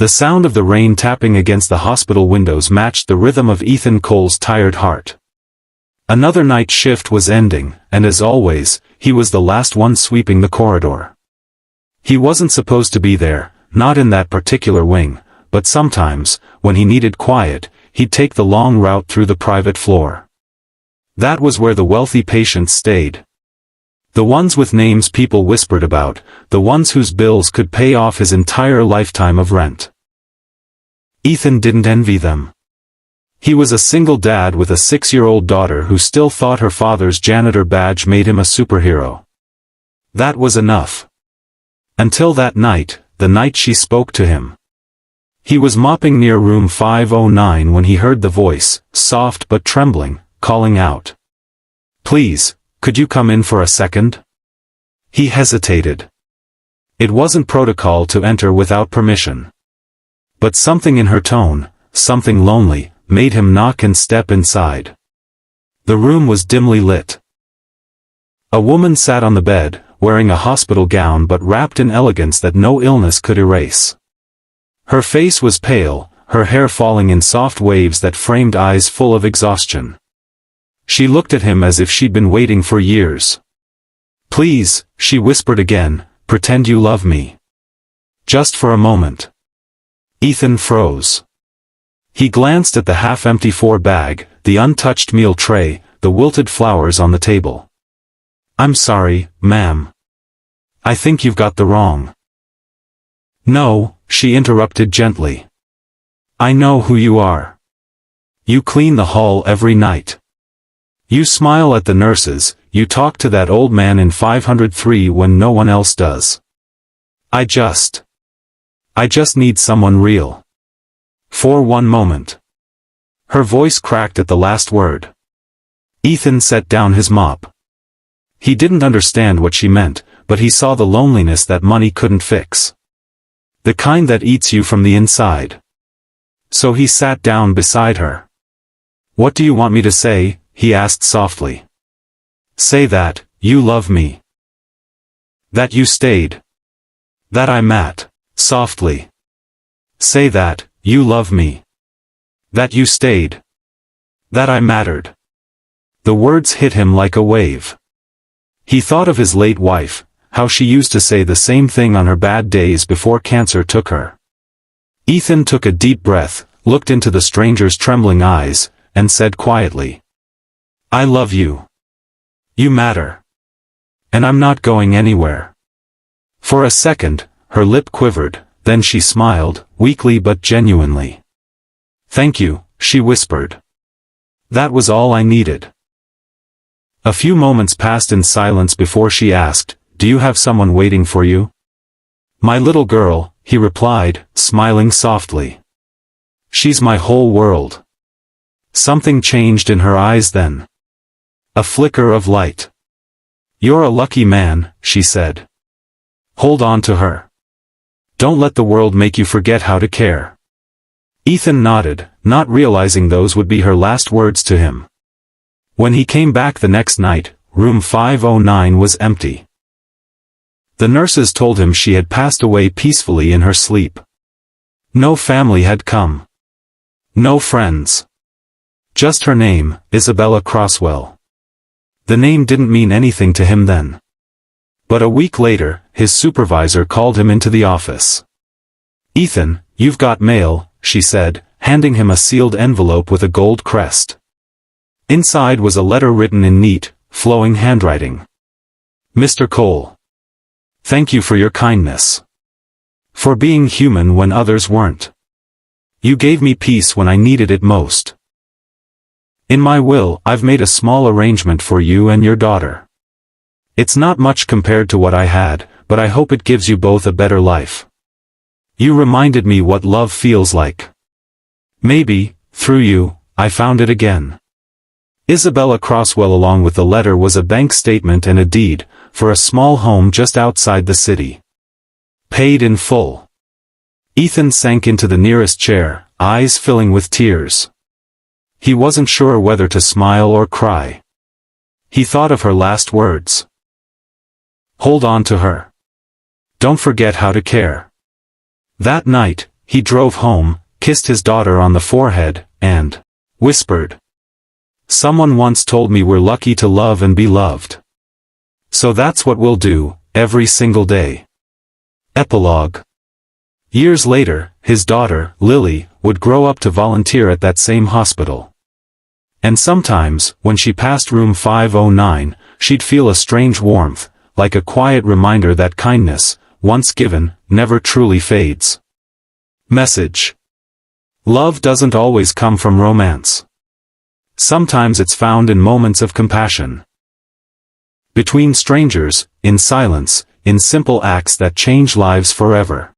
The sound of the rain tapping against the hospital windows matched the rhythm of Ethan Cole's tired heart. Another night shift was ending, and as always, he was the last one sweeping the corridor. He wasn't supposed to be there, not in that particular wing, but sometimes, when he needed quiet, he'd take the long route through the private floor. That was where the wealthy patients stayed. The ones with names people whispered about, the ones whose bills could pay off his entire lifetime of rent. Ethan didn't envy them. He was a single dad with a 6-year-old daughter who still thought her father's janitor badge made him a superhero. That was enough. Until that night, the night she spoke to him. He was mopping near room 509 when he heard the voice, soft but trembling, calling out. "Please, could you come in for a second?" He hesitated. It wasn't protocol to enter without permission. But something in her tone, something lonely, made him knock and step inside. The room was dimly lit. A woman sat on the bed, wearing a hospital gown but wrapped in elegance that no illness could erase. Her face was pale, her hair falling in soft waves that framed eyes full of exhaustion. She looked at him as if she'd been waiting for years. "Please," she whispered again, "pretend you love me. Just for a moment." Ethan froze. He glanced at the half-empty floor bag, the untouched meal tray, the wilted flowers on the table. "I'm sorry, ma'am. I think you've got the wrong." "No," she interrupted gently. "I know who you are. You clean the hall every night. You smile at the nurses, you talk to that old man in 503 when no one else does. I just need someone real." For one moment. Her voice cracked at the last word. Ethan set down his mop. He didn't understand what she meant, but he saw the loneliness that money couldn't fix. The kind that eats you from the inside. So he sat down beside her. "What do you want me to say?" he asked softly. "Say that you love me. That you stayed. That I'm at." Softly. "Say that you love me. That you stayed. That I mattered." The words hit him like a wave. He thought of his late wife, how she used to say the same thing on her bad days before cancer took her. Ethan took a deep breath, looked into the stranger's trembling eyes, and said quietly, "I love you. You matter. And I'm not going anywhere." For a second, her lip quivered, then she smiled, weakly but genuinely. "Thank you," she whispered. "That was all I needed." A few moments passed in silence before she asked, "Do you have someone waiting for you?" "My little girl," he replied, smiling softly. "She's my whole world." Something changed in her eyes then. A flicker of light. "You're a lucky man," she said. "Hold on to her. Don't let the world make you forget how to care." Ethan nodded, not realizing those would be her last words to him. When he came back the next night, room 509 was empty. The nurses told him she had passed away peacefully in her sleep. No family had come. No friends. Just her name, Isabella Crosswell. The name didn't mean anything to him then. But a week later, his supervisor called him into the office. "Ethan, you've got mail," she said, handing him a sealed envelope with a gold crest. Inside was a letter written in neat, flowing handwriting. "Mr. Cole. Thank you for your kindness. For being human when others weren't. You gave me peace when I needed it most. In my will, I've made a small arrangement for you and your daughter. It's not much compared to what I had, but I hope it gives you both a better life. You reminded me what love feels like. Maybe, through you, I found it again." Isabella Crosswell along with the letter was a bank statement and a deed, for a small home just outside the city. Paid in full. Ethan sank into the nearest chair, eyes filling with tears. He wasn't sure whether to smile or cry. He thought of her last words. Hold on to her. Don't forget how to care. That night, he drove home, kissed his daughter on the forehead, and whispered, "Someone once told me we're lucky to love and be loved. So that's what we'll do, every single day." Epilogue. Years later, his daughter, Lily, would grow up to volunteer at that same hospital. And sometimes, when she passed room 509, she'd feel a strange warmth, like a quiet reminder that kindness, once given, never truly fades. Message. Love doesn't always come from romance. Sometimes it's found in moments of compassion. Between strangers, in silence, in simple acts that change lives forever.